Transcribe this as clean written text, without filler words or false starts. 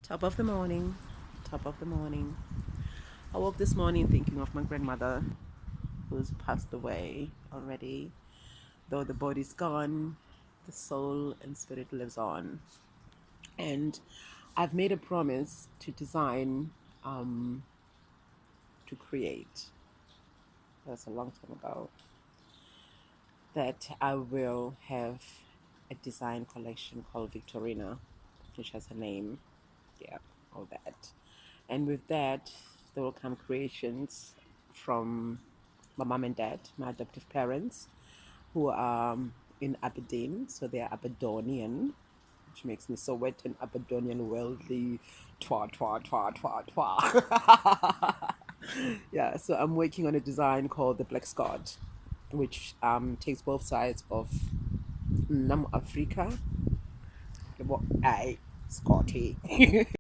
Top of the morning, top of the morning. I woke this morning thinking of my grandmother who's passed away already. Though the body's gone, the soul and spirit lives on. And I've made a promise to design, to create, that's a long time ago, that I will have a design collection called Victorina, which has a name. Yeah, all that. And with that, there will come creations from my mom and dad, my adoptive parents, who are in Aberdeen. So they are Aberdonian, which makes me so wet and Aberdonian worldly. Twa, twa, twa, twa, twa. Yeah, so I'm working on a design called the BlackScott, which takes both sides of Nam Africa. I Scotty.